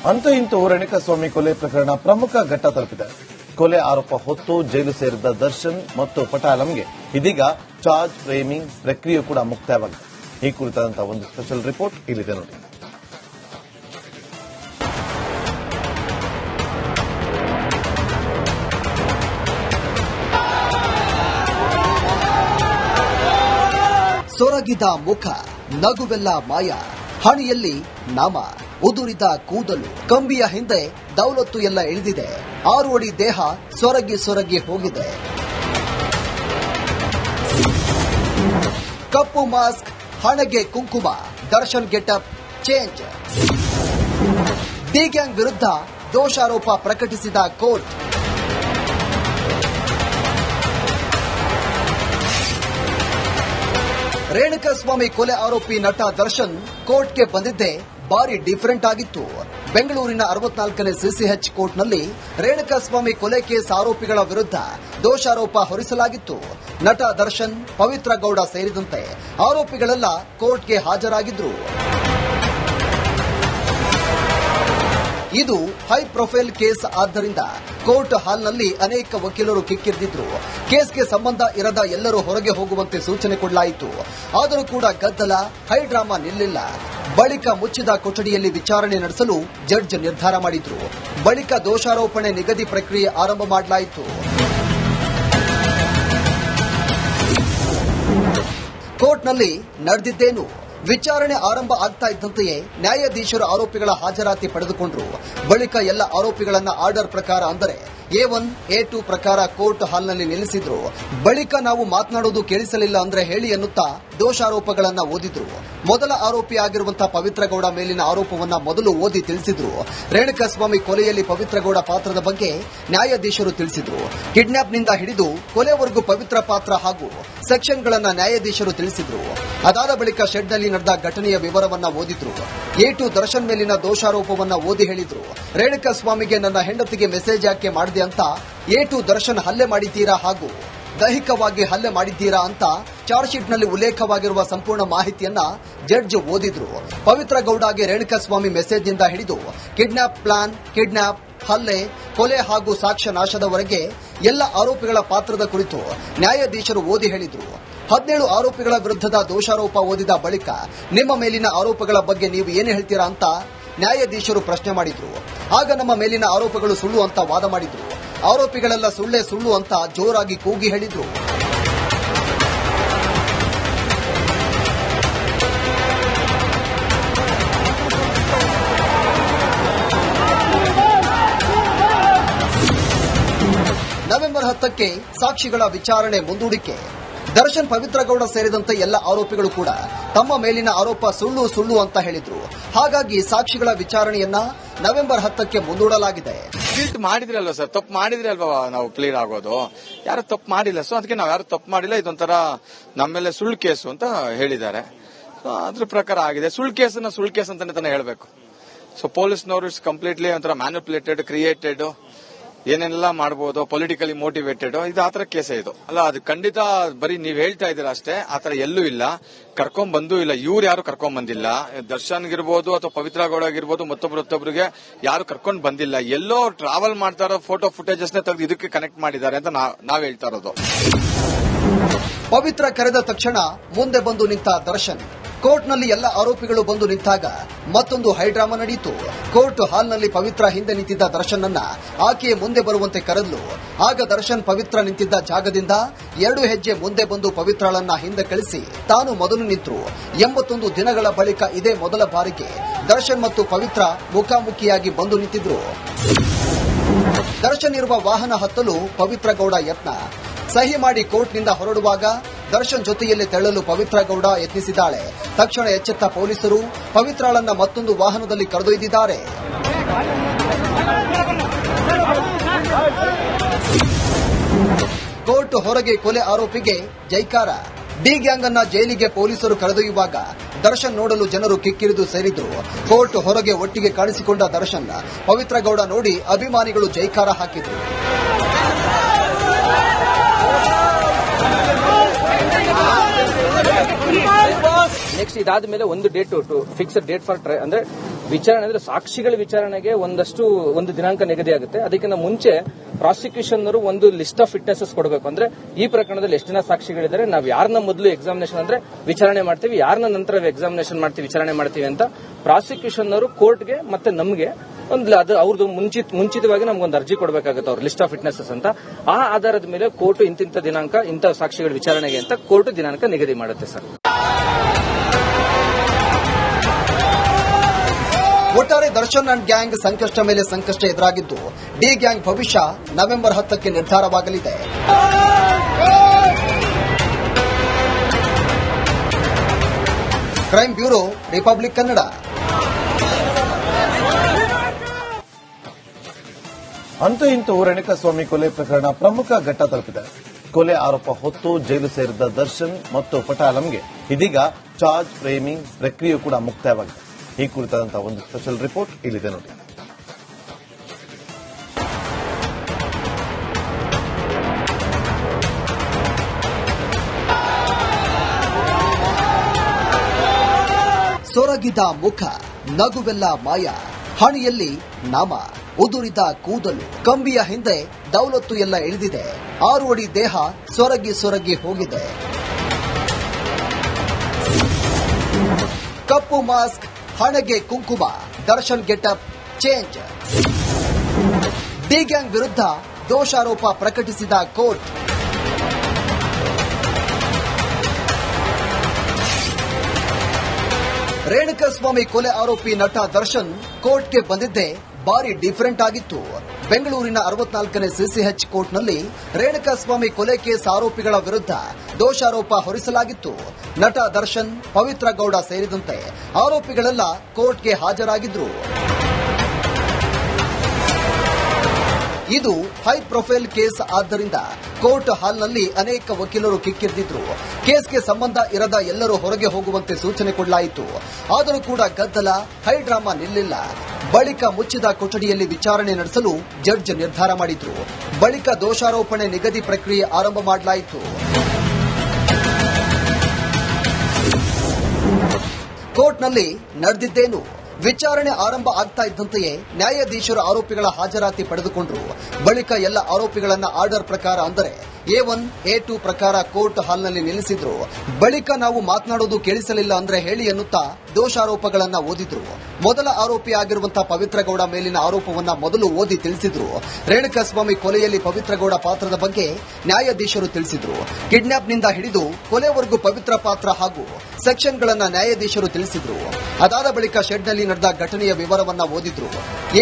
ಅಂತೂ ಇಂತೂ ರೇಣುಕಾಸ್ವಾಮಿ ಕೊಲೆ ಪ್ರಕರಣ ಪ್ರಮುಖ ಘಟ್ಟ ತಲುಪಿದೆ. ಕೊಲೆ ಆರೋಪ ಹೊತ್ತು ಜೈಲು ಸೇರಿದ್ದ ದರ್ಶನ್ ಮತ್ತು ಪಟಾಲಂಗೆ ಇದೀಗ ಚಾರ್ಜ್ ಫ್ರೇಮಿಂಗ್ ಪ್ರಕ್ರಿಯೆ ಕೂಡ ಮುಕ್ತಾಯವಾಗಿದೆ. ಈ ಕುರಿತಾದಂತಹ ಒಂದು ಸ್ಪೆಷಲ್ ರಿಪೋರ್ಟ್ ಇಲ್ಲಿದೆ ನೋಡಿ. ಸೊರಗಿದ ಮುಖ, ನಗುವೆಲ್ಲ ಮಾಯ, ಹಣೆಯಲ್ಲಿ ನಾಮ, ಉದುರಿದ ಕೂದಲು, ಕಂಬಿಯ ಹಿಂದೆ ದೌಲತ್ತು ಎಲ್ಲ ಇಳಿದಿದೆ. 6 ಅಡಿ ದೇಹ ಸೊರಗಿ ಸೊರಗಿ ಹೋಗಿದೆ. ಕಪ್ಪು ಮಾಸ್ಕ್, ಹಣೆಗೆ ಕುಂಕುಮ, Darshan getup change. D gang ವಿರುದ್ಧ ದೋಷಾರೋಪ ಪ್ರಕಟಿಸಿದ ಕೋರ್ಟ್. ರೇಣುಕಾಸ್ವಾಮಿ ಕೊಲೆ ಆರೋಪಿ ನಟ ದರ್ಶನ್ ಕೋರ್ಟ್ಗೆ ಬಂದಿದ್ದೇ ಬಾರಿ ಡಿಫರೆಂಟ್ ಆಗಿತ್ತು. ಬೆಂಗಳೂರಿನ 64ನೇ ಸಿಸಿಎಚ್ ಕೋರ್ಟ್ನಲ್ಲಿ ರೇಣುಕಾಸ್ವಾಮಿ ಕೊಲೆ ಕೇಸ್ ಆರೋಪಿಗಳ ವಿರುದ್ಧ ದೋಷಾರೋಪ ಹೊರಿಸಲಾಗಿತ್ತು. ನಟ ದರ್ಶನ್, ಪವಿತ್ರ ಗೌಡ ಸೇರಿದಂತೆ ಆರೋಪಿಗಳೆಲ್ಲ ಕೋರ್ಟ್ಗೆ ಹಾಜರಾಗಿದ್ರು. ಇದು ಹೈ ಪ್ರೊಫೈಲ್ ಕೇಸ್ ಆದ್ದರಿಂದ ಕೋರ್ಟ್ ಹಾಲ್ನಲ್ಲಿ ಅನೇಕ ವಕೀಲರು ಕಿಕ್ಕಿರಿದಿದ್ರು. ಕೇಸ್ಗೆ ಸಂಬಂಧ ಇರದ ಎಲ್ಲರೂ ಹೊರಗೆ ಹೋಗುವಂತೆ ಸೂಚನೆ ಕೊಡಲಾಯಿತು. ಆದರೂ ಕೂಡ ಗದ್ದಲ, ಹೈ ಡ್ರಾಮಾ ನಿಲ್ಲಿಲ್ಲ. ಬಳಿಕ ಮುಚ್ಚಿದ ಕೊಠಡಿಯಲ್ಲಿ ವಿಚಾರಣೆ ನಡೆಸಲು ಜಡ್ಜ್ ನಿರ್ಧಾರ ಮಾಡಿದ್ರು. ಬಳಿಕ ದೋಷಾರೋಪಣೆ ನಿಗದಿ ಪ್ರಕ್ರಿಯೆ ಆರಂಭ ಮಾಡಲಾಯಿತು. ಕೋರ್ಟ್ನಲ್ಲಿ ನಡೆದಿದ್ದೇನು? ವಿಚಾರಣೆ ಆರಂಭ ಆಗ್ತಾ ಇದ್ದಂತೆಯೇ ನ್ಯಾಯಾಧೀಶರು ಆರೋಪಿಗಳ ಹಾಜರಾತಿ ಪಡೆದುಕೊಂಡರು. ಬಳಿಕ ಎಲ್ಲ ಆರೋಪಿಗಳನ್ನ ಆರ್ಡರ್ ಪ್ರಕಾರ ಅಂದರೆ A1, A2 ಪ್ರಕಾರ ಕೋರ್ಟ್ ಹಾಲ್ನಲ್ಲಿ ನಿಲ್ಲಿಸಿದ್ರು. ಬಳಿಕ ನಾವು ಮಾತನಾಡೋದು ಕೇಳಿಸಲಿಲ್ಲ ಅಂದ್ರೆ ಹೇಳಿ ಎನ್ನುತ್ತಾ ದೋಷಾರೋಪಗಳನ್ನ ಓದಿದ್ರು. ಮೊದಲ ಆರೋಪಿ ಆಗಿರುವಂತಹ ಪವಿತ್ರ ಗೌಡ ಮೇಲಿನ ಆರೋಪವನ್ನ ಮೊದಲು ಓದಿ ತಿಳಿಸಿದ್ರು. ರೇಣುಕಾಸ್ವಾಮಿ ಕೊಲೆಯಲ್ಲಿ ಪವಿತ್ರ ಗೌಡ ಪಾತ್ರದ ಬಗ್ಗೆ ನ್ಯಾಯಾಧೀಶರು ತಿಳಿಸಿದ್ರು. ಕಿಡ್ನಾಪ್ನಿಂದ ಹಿಡಿದು ಕೊಲೆವರೆಗೂ ಪವಿತ್ರ ಪಾತ್ರ ಹಾಗೂ ಸೆಕ್ಷನ್ಗಳನ್ನ ನ್ಯಾಯಾಧೀಶರು ತಿಳಿಸಿದ್ರು. ಅದಾದ ಬಳಿಕ ಶೆಡ್ನಲ್ಲಿ ನಡೆದ ಘಟನೆಯ ವಿವರವನ್ನ ಓದಿದ್ರು. A2 ದರ್ಶನ್ ಮೇಲಿನ ದೋಷಾರೋಪವನ್ನ ಓದಿ ಹೇಳಿದ್ರು. ರೇಣುಕಾಸ್ವಾಮಿಗೆ ನನ್ನ ಹೆಂಡತಿಗೆ ಮೆಸೇಜ್ ಯಾಕೆ ಮಾಡಿದೆ ಅಂತ A2 ದರ್ಶನ್ ಹಲ್ಲೆ ಮಾಡಿದ್ದೀರಾ ಹಾಗೂ ದೈಹಿಕವಾಗಿ ಹಲ್ಲೆ ಮಾಡಿದ್ದೀರಾ ಅಂತ ಚಾರ್ಜ್ ಶೀಟ್ನಲ್ಲಿ ಉಲ್ಲೇಖವಾಗಿರುವ ಸಂಪೂರ್ಣ ಮಾಹಿತಿಯನ್ನ ಜಡ್ಜ್ ಓದಿದ್ರು. ಪವಿತ್ರ ಗೌಡಗೆ ರೇಣುಕಾಸ್ವಾಮಿ ಮೆಸೇಜ್ನಿಂದ ಹಿಡಿದು ಕಿಡ್ನಾಪ್ ಪ್ಲಾನ್, ಕಿಡ್ನಾಪ್, ಹಲ್ಲೆ, ಕೊಲೆ ಹಾಗೂ ಸಾಕ್ಷ್ಯ ನಾಶದವರೆಗೆ ಎಲ್ಲ ಆರೋಪಿಗಳ ಪಾತ್ರದ ಕುರಿತು ನ್ಯಾಯಾಧೀಶರು ಓದಿ ಹೇಳಿದ್ರು. 17 ಆರೋಪಿಗಳ ವಿರುದ್ಧದ ದೋಷಾರೋಪ ಓದಿದ ಬಳಿಕ ನಿಮ್ಮ ಮೇಲಿನ ಆರೋಪಗಳ ಬಗ್ಗೆ ನೀವು ಏನು ಹೇಳ್ತೀರಾ ಅಂತ ನ್ಯಾಯಾಧೀಶರು ಪ್ರಶ್ನೆ ಮಾಡಿದ್ರು. ಆಗ ನಮ್ಮ ಮೇಲಿನ ಆರೋಪಗಳು ಸುಳ್ಳು ಅಂತ ವಾದ ಮಾಡಿದ್ರು. ಆರೋಪಿಗಳೆಲ್ಲ ಸುಳ್ಳೇ ಸುಳ್ಳು ಅಂತ ಜೋರಾಗಿ ಕೂಗಿ ಹೇಳಿದ್ರು. ನವೆಂಬರ್ 10ಕ್ಕೆ ಸಾಕ್ಷಿಗಳ ವಿಚಾರಣೆ ಮುಂದೂಡಿಕೆ. ದರ್ಶನ್, ಪವಿತ್ರ ಗೌಡ ಸೇರಿದಂತೆ ಎಲ್ಲ ಆರೋಪಿಗಳು ಕೂಡ ತಮ್ಮ ಮೇಲಿನ ಆರೋಪ ಸುಳ್ಳು ಸುಳ್ಳು ಅಂತ ಹೇಳಿದ್ರು. ಹಾಗಾಗಿ ಸಾಕ್ಷಿಗಳ ವಿಚಾರಣೆಯನ್ನ ನವೆಂಬರ್ 10ಕ್ಕೆ ಮುಂದೂಡಲಾಗಿದೆ. ಗಿಲ್ಟ್ ಮಾಡಿದ್ರಲ್ವ ಸರ್, ತಪ್ಪು ಮಾಡಿದ್ರೆ ಅಲ್ವಾ ನಾವು ಪ್ಲೀಡ್ ಆಗೋದು. ಯಾರು ತಪ್ಪು ಮಾಡಿಲ್ಲ, ಸೊ ಅದಕ್ಕೆ ನಾವು ಯಾರು ತಪ್ಪು ಮಾಡಿಲ್ಲ, ಇದೊಂಥರ ನಮ್ಮ ಮೇಲೆ ಸುಳ್ಳು ಕೇಸು ಅಂತ ಹೇಳಿದ್ದಾರೆ. ಅದ್ರ ಪ್ರಕಾರ ಆಗಿದೆ. ಸುಳ್ಳು ಕೇಸ್ ಅಂತಾನೆ ಹೇಳಬೇಕು. ಸೊ ಪೊಲೀಸ್ನವರು ಇಟ್ಸ್ ಕಂಪ್ಲೀಟ್ಲಿ ಒಂಥರ ಮ್ಯಾನಿಪುಲೇಟೆಡ್, ಕ್ರಿಯೇಟೆಡ್, ಏನೆಲ್ಲ ಮಾಡಬಹುದು, ಪೊಲಿಟಿಕಲಿ ಮೋಟಿವೇಟೆಡ್, ಇದು ಆತರ ಕೇಸೇ ಇದು ಅಲ್ಲ. ಅದು ಖಂಡಿತ ಬರೀ ನೀವ್ ಹೇಳ್ತಾ ಇದ್ದೀರಾ ಅಷ್ಟೇ, ಆತರ ಎಲ್ಲೂ ಇಲ್ಲ. ಕರ್ಕೊಂಡ್ ಬಂದೂ ಇಲ್ಲ, ಇವ್ರು ಯಾರು ಕರ್ಕೊಂಡ್ ಬಂದಿಲ್ಲ. ದರ್ಶನ್ಗಿರ್ಬೋದು ಅಥವಾ ಪವಿತ್ರ ಗೌಡ ಆಗಿರ್ಬೋದು, ಮತ್ತೊಬ್ಬರಿಗೆ ಯಾರು ಕರ್ಕೊಂಡ್ ಬಂದಿಲ್ಲ. ಎಲ್ಲೋ ಟ್ರಾವೆಲ್ ಮಾಡ್ತಾ ಇರೋ ಫೋಟೋ ಫುಟೇಜಸ್ ತೆಗೆದು ಇದಕ್ಕೆ ಕನೆಕ್ಟ್ ಮಾಡಿದ್ದಾರೆ ಅಂತ ನಾವ್ ಹೇಳ್ತಾ ಇರೋದು. ಪವಿತ್ರ ಕರೆದ ತಕ್ಷಣ ಮುಂದೆ ಬಂದು ನಿಂತ ದರ್ಶನ್. ಕೋರ್ಟ್ನಲ್ಲಿ ಎಲ್ಲ ಆರೋಪಿಗಳು ಬಂದು ನಿಂತಾಗ ಮತ್ತೊಂದು ಹೈಡ್ರಾಮಾ ನಡೆಯಿತು. ಕೋರ್ಟ್ ಹಾಲ್ನಲ್ಲಿ ಪವಿತ್ರ ಹಿಂದೆ ನಿಂತಿದ್ದ ದರ್ಶನ್ನನ್ನ ಆಕೆಯ ಮುಂದೆ ಬರುವಂತೆ ಕರೆದ್ಲು. ಆಗ ದರ್ಶನ್ ಪವಿತ್ರ ನಿಂತಿದ್ದ ಜಾಗದಿಂದ 2 ಹೆಜ್ಜೆ ಮುಂದೆ ಬಂದು ಪವಿತ್ರಳನ್ನ ಹಿಂದೆ ಕಳಿಸಿ ತಾನು ಮೊದಲು ನಿಂತರು. 81 ದಿನಗಳ ಬಳಿಕ ಇದೇ ಮೊದಲ ಬಾರಿಗೆ ದರ್ಶನ್ ಮತ್ತು ಪವಿತ್ರ ಮುಖಾಮುಖಿಯಾಗಿ ಬಂದು ನಿಂತಿದ್ರು. ದರ್ಶನ್ ಇರುವ ವಾಹನ ಹತ್ತಲು ಪವಿತ್ರ ಗೌಡ ಯತ್ನ. ಸಹಿ ಮಾಡಿ ಕೋರ್ಟ್ನಿಂದ ಹೊರಡುವಾಗ ದರ್ಶನ್ ಜೊತೆಯಲ್ಲಿ ತೆರಳಲು ಪವಿತ್ರ ಗೌಡ ಯತ್ನಿಸಿದ್ದಾಳೆ. ತಕ್ಷಣ ಎಚ್ಚೆತ್ತ ಪೊಲೀಸರು ಪವಿತ್ರಳನ್ನ ಮತ್ತೊಂದು ವಾಹನದಲ್ಲಿ ಕರೆದೊಯ್ದಿದ್ದಾರೆ. ಕೋರ್ಟ್ ಹೊರಗೆ ಕೊಲೆ ಆರೋಪಿಗೆ ಜೈಕಾರ. ಡಿ ಗ್ಯಾಂಗ್ ಅನ್ನ ಜೈಲಿಗೆ ಪೊಲೀಸರು ಕರೆದೊಯ್ಯುವಾಗ ದರ್ಶನ್ ನೋಡಲು ಜನರು ಕಿಕ್ಕಿರಿದು ಸೇರಿದ್ರು. ಕೋರ್ಟ್ ಹೊರಗೆ ಒಟ್ಟಿಗೆ ಕಾಣಿಸಿಕೊಂಡ ದರ್ಶನ್, ಪವಿತ್ರ ಗೌಡ ನೋಡಿ ಅಭಿಮಾನಿಗಳು ಜೈಕಾರ ಹಾಕಿದ್ರು. ನೆಕ್ಸ್ಟ್ ಇದಾದ ಮೇಲೆ ಒಂದು ಡೇಟ್ ಫಿಕ್ಸ್ಡ್ ಡೇಟ್ ಫಾರ್ ಅಂದ್ರೆ ವಿಚಾರಣೆ ಅಂದ್ರೆ ಸಾಕ್ಷಿಗಳ ವಿಚಾರಣೆಗೆ ಒಂದು ದಿನಾಂಕ ನಿಗದಿ ಆಗುತ್ತೆ. ಅದಕ್ಕಿಂತ ಮುಂಚೆ ಪ್ರಾಸಿಕ್ಯೂಷನ್ ಅವರು ಒಂದು ಲಿಸ್ಟ್ ಆಫ್ ವಿಟ್ನೆಸಸ್ ಕೊಡಬೇಕು. ಅಂದ್ರೆ ಈ ಪ್ರಕರಣದಲ್ಲಿ ಎಷ್ಟು ಜನ ಸಾಕ್ಷಿಗಳಿದ್ದಾರೆ, ನಾವು ಯಾರನ್ನ ಮೊದಲು ಎಕ್ಸಾಮಿನೇಷನ್ ಅಂದ್ರೆ ವಿಚಾರಣೆ ಮಾಡ್ತೀವಿ, ಯಾರನ್ನ ನಂತರ ಎಕ್ಸಾಮಿನೇಷನ್ ಮಾಡ್ತೀವಿ, ವಿಚಾರಣೆ ಮಾಡ್ತೀವಿ ಅಂತ ಪ್ರಾಸಿಕ್ಯೂಷನ್ ಅವರು ಕೋರ್ಟ್ಗೆ ಮತ್ತೆ ನಮಗೆ ಅದು ಅವ್ರದ್ದು ಮುಂಚಿತವಾಗಿ ನಮ್ಗೊಂದು ಅರ್ಜಿ ಕೊಡಬೇಕಾಗುತ್ತೆ, ಅವ್ರ ಲಿಸ್ಟ್ ಆಫ್ ವಿಟ್ನೆಸಸ್ ಅಂತ. ಆ ಆಧಾರದ ಮೇಲೆ ಕೋರ್ಟ್ ಇಂತಿಂತ ದಿನಾಂಕ ಇಂಥ ಸಾಕ್ಷಿಗಳ ವಿಚಾರಣೆಗೆ ಅಂತ ಕೋರ್ಟ್ ದಿನಾಂಕ ನಿಗದಿ ಮಾಡುತ್ತೆ ಸರ್. ಒಟ್ಟಾರೆ ದರ್ಶನ್ ಅಂಡ್ ಗ್ಯಾಂಗ್ ಸಂಕಷ್ಟ ಮೇಲೆ ಸಂಕಷ್ಟ ಎದುರಾಗಿದ್ದು ಡಿ ಗ್ಯಾಂಗ್ ಭವಿಷ್ಯ ನವೆಂಬರ್ 10ಕ್ಕೆ ನಿರ್ಧಾರವಾಗಲಿದೆ. Crime bureau, republic Kannada. ಅಂತೂ ಇಂತೂ ರೇಣುಕಾಸ್ವಾಮಿ ಕೊಲೆ ಪ್ರಕರಣ ಪ್ರಮುಖ ಘಟ್ಟ ತಲುಪಿದೆ. ಕೊಲೆ ಆರೋಪ ಹೊತ್ತು ಜೈಲು ಸೇರಿದ್ದ ದರ್ಶನ್ ಮತ್ತು ಪಟಾಲಂಗೆ ಇದೀಗ ಚಾರ್ಜ್ ಫ್ರೇಮಿಂಗ್ ಪ್ರಕ್ರಿಯೆ ಕೂಡ ಮುಕ್ತಾಯವಾಗಿದೆ. ಈ ಕುರಿತಾದಂತಹ ಒಂದು ಸ್ಪೆಷಲ್ ರಿಪೋರ್ಟ್ ಇಲ್ಲಿದೆ ನೋಡಿ. ಸೊರಗಿದ ಮುಖ, ನಗುವೆಲ್ಲ ಮಾಯ, ಹಣೆಯಲ್ಲಿ ನಾಮ, ಉದುರಿದ ಕೂದಲು, ಕಂಬಿಯ ಹಿಂದೆ ದೌಲತ್ತು ಎಲ್ಲ ಇಳಿದಿದೆ. 6 ಅಡಿ ದೇಹ ಸೊರಗಿ ಹೋಗಿದೆ. ಕಪ್ಪು ಮಾಸ್ಕ್, ಹಣೆಗೆ ಕುಂಕುಮ, Darshan getup change. D gang ವಿರುದ್ಧ ದೋಷಾರೋಪ ಪ್ರಕಟಿಸಿದ ಕೋರ್ಟ್. ರೇಣುಕಾಸ್ವಾಮಿ ಕೊಲೆ ಆರೋಪಿ ನಟ ದರ್ಶನ್ ಕೋರ್ಟ್ಗೆ ಬಂದಿದ್ದೇ ಬಾರಿ ಡಿಫರೆಂಟ್ ಆಗಿತ್ತು. ಬೆಂಗಳೂರಿನ 64ನೇ ಸಿಸಿಎಚ್ ಕೋರ್ಟ್ನಲ್ಲಿ ರೇಣುಕಾಸ್ವಾಮಿ ಕೊಲೆ ಕೇಸ್ ಆರೋಪಿಗಳ ವಿರುದ್ಧ ದೋಷಾರೋಪ ಹೊರಿಸಲಾಗಿತ್ತು. ನಟ ದರ್ಶನ್, ಪವಿತ್ರ ಗೌಡ ಸೇರಿದಂತೆ ಆರೋಪಿಗಳೆಲ್ಲ ಕೋರ್ಟ್ಗೆ ಹಾಜರಾಗಿದ್ರು. ಇದು ಹೈ ಪ್ರೊಫೈಲ್ ಕೇಸ್ ಆದ್ದರಿಂದ ಕೋರ್ಟ್ ಹಾಲ್ನಲ್ಲಿ ಅನೇಕ ವಕೀಲರು ಕಿಕ್ಕಿರಿದಿದ್ರು. ಕೇಸ್ಗೆ ಸಂಬಂಧ ಇರದ ಎಲ್ಲರೂ ಹೊರಗೆ ಹೋಗುವಂತೆ ಸೂಚನೆ ಕೊಡಲಾಯಿತು. ಆದರೂ ಕೂಡ ಗದ್ದಲ, ಹೈ ಡ್ರಾಮಾ ನಿಲ್ಲಿಲ್ಲ. ಬಳಿಕ ಮುಚ್ಚಿದ ಕೊಠಡಿಯಲ್ಲಿ ವಿಚಾರಣೆ ನಡೆಸಲು ಜಡ್ಜ್ ನಿರ್ಧಾರ ಮಾಡಿದ್ರು. ಬಳಿಕ ದೋಷಾರೋಪಣೆ ನಿಗದಿ ಪ್ರಕ್ರಿಯೆ ಆರಂಭ ಮಾಡಲಾಯಿತು. ಕೋರ್ಟ್ನಲ್ಲಿ ನಡೆದಿದ್ದೇನು? ವಿಚಾರಣೆ ಆರಂಭ ಆಗ್ತಾ ಇದ್ದಂತೆಯೇ ನ್ಯಾಯಾಧೀಶರು ಆರೋಪಿಗಳ ಹಾಜರಾತಿ ಪಡೆದುಕೊಂಡರು. ಬಳಿಕ ಎಲ್ಲ ಆರೋಪಿಗಳನ್ನ ಆರ್ಡರ್ ಪ್ರಕಾರ ಅಂದರೆ A1, A2 ಪ್ರಕಾರ ಕೋರ್ಟ್ ಹಾಲ್ನಲ್ಲಿ ನಿಲ್ಲಿಸಿದ್ರು. ಬಳಿಕ ನಾವು ಮಾತನಾಡೋದು ಕೇಳಿಸಲಿಲ್ಲ ಅಂದ್ರೆ ಹೇಳಿ ಎನ್ನುತ್ತಾ ದೋಷಾರೋಪಗಳನ್ನ ಓದಿದ್ರು. ಮೊದಲ ಆರೋಪಿ ಆಗಿರುವಂತಹ ಪವಿತ್ರ ಗೌಡ ಮೇಲಿನ ಆರೋಪವನ್ನ ಮೊದಲು ಓದಿ ತಿಳಿಸಿದ್ರು. ರೇಣುಕಾಸ್ವಾಮಿ ಕೊಲೆಯಲ್ಲಿ ಪವಿತ್ರ ಗೌಡ ಪಾತ್ರದ ಬಗ್ಗೆ ನ್ಯಾಯಾಧೀಶರು ತಿಳಿಸಿದ್ರು. ಕಿಡ್ನಾಪ್ನಿಂದ ಹಿಡಿದು ಕೊಲೆವರೆಗೂ ಪವಿತ್ರ ಪಾತ್ರ ಹಾಗೂ ಸೆಕ್ಷನ್ಗಳನ್ನ ನ್ಯಾಯಾಧೀಶರು ತಿಳಿಸಿದ್ರು. ಅದಾದ ಬಳಿಕ ಶೆಡ್ನಲ್ಲಿ ನಡೆದ ಘಟನೆಯ ವಿವರವನ್ನ ಓದಿದ್ರು.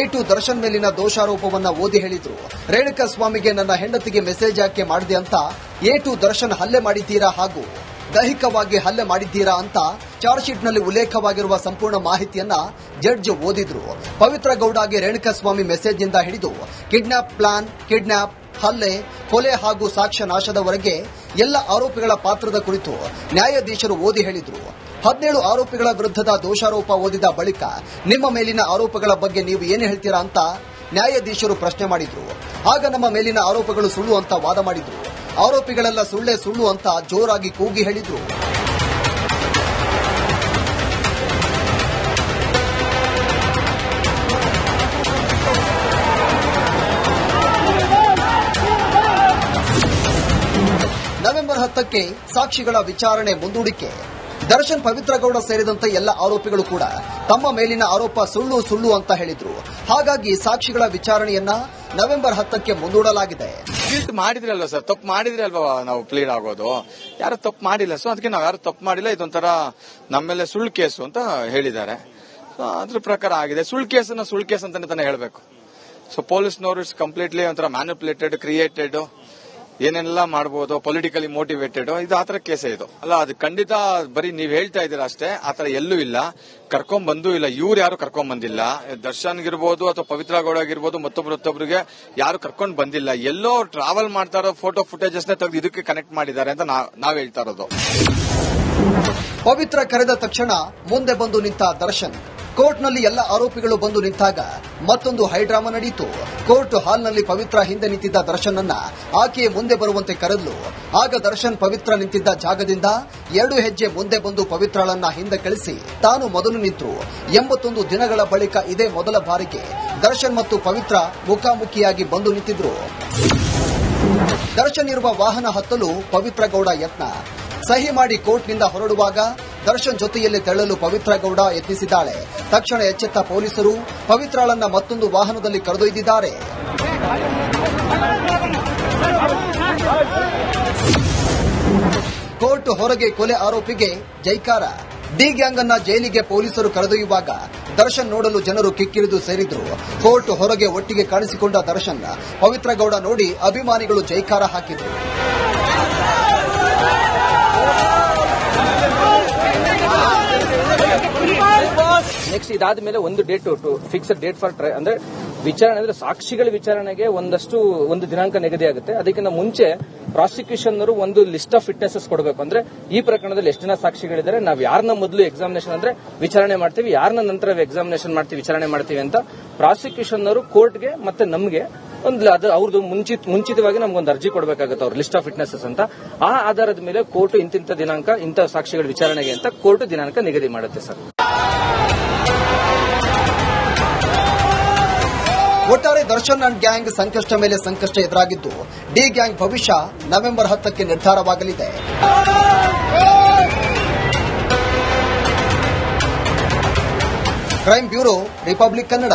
A2 ದರ್ಶನ್ ಮೇಲಿನ ದೋಷಾರೋಪವನ್ನ ಓದಿ ಹೇಳಿದ್ರು. ರೇಣುಕಾಸ್ವಾಮಿಗೆ ನನ್ನ ಹೆಂಡತಿಗೆ ಮೆಸೇಜ್ ಯಾಕೆ ಮಾಡಿದೆ ಅಂತ A2 ದರ್ಶನ್ ಹಲ್ಲೆ ಮಾಡಿದ್ದೀರಾ ಹಾಗೂ ದೈಹಿಕವಾಗಿ ಹಲ್ಲೆ ಮಾಡಿದ್ದೀರಾ ಅಂತ ಚಾರ್ಜ್ ಶೀಟ್ನಲ್ಲಿ ಉಲ್ಲೇಖವಾಗಿರುವ ಸಂಪೂರ್ಣ ಮಾಹಿತಿಯನ್ನ ಜಡ್ಜ್ ಓದಿದ್ರು. ಪವಿತ್ರ ಗೌಡಗೆ ರೇಣುಕಾಸ್ವಾಮಿ ಮೆಸೇಜ್ನಿಂದ ಹಿಡಿದು ಕಿಡ್ನಾಪ್ ಪ್ಲಾನ್, ಕಿಡ್ನಾಪ್, ಹಲ್ಲೆ, ಕೊಲೆ ಹಾಗೂ ಸಾಕ್ಷ್ಯ ನಾಶದವರೆಗೆ ಎಲ್ಲ ಆರೋಪಿಗಳ ಪಾತ್ರದ ಕುರಿತು ನ್ಯಾಯಾಧೀಶರು ಓದಿ ಹೇಳಿದ್ರು. 17 ಆರೋಪಿಗಳ ವಿರುದ್ಧದ ದೋಷಾರೋಪ ಓದಿದ ಬಳಿಕ ನಿಮ್ಮ ಮೇಲಿನ ಆರೋಪಗಳ ಬಗ್ಗೆ ನೀವು ಏನು ಹೇಳ್ತೀರಾ ಅಂತ ನ್ಯಾಯಾಧೀಶರು ಪ್ರಶ್ನೆ ಮಾಡಿದ್ರು. ಆಗ ನಮ್ಮ ಮೇಲಿನ ಆರೋಪಗಳು ಸುಳ್ಳು ಅಂತ ವಾದ ಮಾಡಿದ್ರು. ಆರೋಪಿಗಳೆಲ್ಲ ಸುಳ್ಳೇ ಸುಳ್ಳು ಅಂತ ಜೋರಾಗಿ ಕೂಗಿ ಹೇಳಿದ್ರು. ನವೆಂಬರ್ 10ಕ್ಕೆ ಸಾಕ್ಷಿಗಳ ವಿಚಾರಣೆ ಮುಂದೂಡಿಕೆ. ದರ್ಶನ್, ಪವಿತ್ರ ಗೌಡ ಸೇರಿದಂತೆ ಎಲ್ಲ ಆರೋಪಿಗಳು ಕೂಡ ತಮ್ಮ ಮೇಲಿನ ಆರೋಪ ಸುಳ್ಳು ಸುಳ್ಳು ಅಂತ ಹೇಳಿದ್ರು. ಹಾಗಾಗಿ ಸಾಕ್ಷಿಗಳ ವಿಚಾರಣೆಯನ್ನ ನವೆಂಬರ್ 10ಕ್ಕೆ ಮುಂದೂಡಲಾಗಿದೆ. ಮಾಡಿದ್ರಲ್ವಾ ಸರ್, ತಪ್ಪು ಮಾಡಿದ್ರೆ ಅಲ್ವಾ ನಾವು ಪ್ಲೀಡ್ ಆಗೋದು. ಯಾರು ತಪ್ಪು ಮಾಡಿಲ್ಲ, ಸೊ ಅದಕ್ಕೆ ನಾವು ಯಾರು ತಪ್ಪು ಮಾಡಿಲ್ಲ, ಇದೊಂಥರ ನಮ್ಮೆಲ್ಲ ಸುಳ್ಳು ಕೇಸು ಅಂತ ಹೇಳಿದ್ದಾರೆ. ಅದ್ರ ಪ್ರಕಾರ ಆಗಿದೆ. ಸುಳ್ಳು ಕೇಸ್ ಅಂತಾನೆ ಹೇಳಬೇಕು. ಸೊ ಪೊಲೀಸ್ನವರು ಇಟ್ಸ್ ಕಂಪ್ಲೀಟ್ಲಿ ಒಂಥರ ಮ್ಯಾನಿಪುಲೇಟೆಡ್, ಕ್ರಿಯೇಟೆಡ್, ಏನೆಲ್ಲ ಮಾಡಬಹುದು, ಪೊಲಿಟಿಕಲಿ ಮೋಟಿವೇಟೆಡ್, ಇದು ಆತರ ಕೇಸೇ ಇದು ಅಲ್ಲ. ಅದು ಖಂಡಿತ ಬರೀ ನೀವ್ ಹೇಳ್ತಾ ಇದ್ದೀರಾ ಅಷ್ಟೇ, ಆತರ ಎಲ್ಲೂ ಇಲ್ಲ. ಕರ್ಕೊಂಡ್ ಬಂದೂ ಇಲ್ಲ, ಇವ್ರು ಯಾರು ಕರ್ಕೊಂಡ್ ಬಂದಿಲ್ಲ. ದರ್ಶನ್ಗಿರ್ಬೋದು ಅಥವಾ ಪವಿತ್ರ ಗೌಡ ಆಗಿರ್ಬೋದು, ಮತ್ತೊಬ್ಬರಿಗೆ ಯಾರು ಕರ್ಕೊಂಡ್ ಬಂದಿಲ್ಲ. ಎಲ್ಲೋ ಟ್ರಾವೆಲ್ ಮಾಡ್ತಾ ಇರೋ ಫೋಟೋ ಫುಟೇಜಸ್ ನ ತೆಗೆದು ಇದಕ್ಕೆ ಕನೆಕ್ಟ್ ಮಾಡಿದ್ದಾರೆ ಅಂತ ನಾವ್ ಹೇಳ್ತಾ ಇರೋದು. ಪವಿತ್ರ ಕರೆದ ತಕ್ಷಣ ಮುಂದೆ ಬಂದು ನಿಂತ ದರ್ಶನ್, ಕೋರ್ಟ್ನಲ್ಲಿ ಎಲ್ಲ ಆರೋಪಿಗಳು ಬಂದು ನಿಂತಾಗ ಮತ್ತೊಂದು ಹೈಡ್ರಾಮಾ ನಡೆಯಿತು. ಕೋರ್ಟ್ ಹಾಲ್ನಲ್ಲಿ ಪವಿತ್ರ ಹಿಂದೆ ನಿಂತಿದ್ದ ದರ್ಶನ್ ಅನ್ನ ಆಕೆಯೇ ಮುಂದೆ ಬರುವಂತೆ ಕರೆದ್ಲು. ಆಗ ದರ್ಶನ್ ಪವಿತ್ರ ನಿಂತಿದ್ದ ಜಾಗದಿಂದ 2 ಹೆಜ್ಜೆ ಮುಂದೆ ಬಂದು ಪವಿತ್ರಳನ್ನ ಹಿಂದೆ ಕಳಿಸಿ ತಾನು ಮೊದಲು ನಿಂತರು. 81 ದಿನಗಳ ಬಳಿಕ ಇದೇ ಮೊದಲ ಬಾರಿಗೆ ದರ್ಶನ್ ಮತ್ತು ಪವಿತ್ರ ಮುಖಾಮುಖಿಯಾಗಿ ಬಂದು ನಿಂತಿದ್ರು. ದರ್ಶನ್ ಇರುವ ವಾಹನ ಹತ್ತಲು ಪವಿತ್ರ ಗೌಡ ಯತ್ನ. ಸಹಿ ಮಾಡಿ ಕೋರ್ಟ್ನಿಂದ ಹೊರಡುವಾಗ ದರ್ಶನ್ ಜೊತೆಯಲ್ಲಿ ತೆರಳಲು ಪವಿತ್ರ ಗೌಡ ಯತ್ನಿಸಿದ್ದಾಳೆ. ತಕ್ಷಣ ಎಚ್ಚೆತ್ತ ಪೊಲೀಸರು ಪವಿತ್ರಳನ್ನ ಮತ್ತೊಂದು ವಾಹನದಲ್ಲಿ ಕರೆದೊಯ್ದಿದ್ದಾರೆ. ಕೋರ್ಟ್ ಹೊರಗೆ ಕೊಲೆ ಆರೋಪಿಗೆ ಜೈಕಾರ. ಡಿ ಗ್ಯಾಂಗ್ ಅನ್ನ ಜೈಲಿಗೆ ಪೊಲೀಸರು ಕರೆದೊಯ್ಯುವಾಗ ದರ್ಶನ್ ನೋಡಲು ಜನರು ಕಿಕ್ಕಿರಿದು ಸೇರಿದ್ರು. ಕೋರ್ಟ್ ಹೊರಗೆ ಒಟ್ಟಿಗೆ ಕಾಣಿಸಿಕೊಂಡ ದರ್ಶನ್ ಪವಿತ್ರ ಗೌಡ ನೋಡಿ ಅಭಿಮಾನಿಗಳು ಜೈಕಾರ ಹಾಕಿದ್ರು. ನೆಕ್ಸ್ಟ್ ಇದಾದ ಮೇಲೆ ಒಂದು ಡೇಟ್ ಫಿಕ್ಸ್ಡ್ ಡೇಟ್ ಫಾರ್ ಅಂದ್ರೆ ವಿಚಾರಣೆ ಅಂದ್ರೆ ಸಾಕ್ಷಿಗಳ ವಿಚಾರಣೆಗೆ ಒಂದು ದಿನಾಂಕ ನಿಗದಿ ಆಗುತ್ತೆ. ಅದಕ್ಕಿಂತ ಮುಂಚೆ ಪ್ರಾಸಿಕ್ಯೂಷನ್ ಅವರು ಒಂದು ಲಿಸ್ಟ್ ಆಫ್ ವಿಟ್ನೆಸಸ್ ಕೊಡಬೇಕು. ಅಂದ್ರೆ ಈ ಪ್ರಕರಣದಲ್ಲಿ ಎಷ್ಟು ಜನ ಸಾಕ್ಷಿಗಳಿದ್ದಾರೆ, ನಾವು ಯಾರನ್ನ ಮೊದಲು ಎಕ್ಸಾಮಿನೇಷನ್ ಅಂದ್ರೆ ವಿಚಾರಣೆ ಮಾಡ್ತೀವಿ, ಯಾರನ್ನ ನಂತರ ಎಕ್ಸಾಮಿನೇಷನ್ ಮಾಡ್ತೀವಿ, ವಿಚಾರಣೆ ಮಾಡ್ತೀವಿ ಅಂತ ಪ್ರಾಸಿಕ್ಯೂಷನ್ ಅವರು ಕೋರ್ಟ್ಗೆ ಮತ್ತೆ ನಮಗೆ ಅದು ಅವ್ರದ್ದು ಮುಂಚಿತವಾಗಿ ನಮ್ಗೊಂದು ಅರ್ಜಿ ಕೊಡಬೇಕಾಗುತ್ತೆ, ಅವ್ರ ಲಿಸ್ಟ್ ಆಫ್ ವಿಟ್ನೆಸಸ್ ಅಂತ. ಆ ಆಧಾರದ ಮೇಲೆ ಕೋರ್ಟ್ ಇಂತಿಂತ ದಿನಾಂಕ ಇಂಥ ಸಾಕ್ಷಿಗಳ ವಿಚಾರಣೆಗೆ ಅಂತ ಕೋರ್ಟ್ ದಿನಾಂಕ ನಿಗದಿ ಮಾಡುತ್ತೆ ಸರ್. ಒಟ್ಟಾರೆ ದರ್ಶನ್ ಅಂಡ್ ಗ್ಯಾಂಗ್ ಸಂಕಷ್ಟ ಮೇಲೆ ಸಂಕಷ್ಟ ಎದುರಾಗಿದ್ದು ಡಿ ಗ್ಯಾಂಗ್ ಭವಿಷ್ಯ ನವೆಂಬರ್ 10ಕ್ಕೆ ನಿರ್ಧಾರವಾಗಲಿದೆ. Crime bureau, republic Kannada.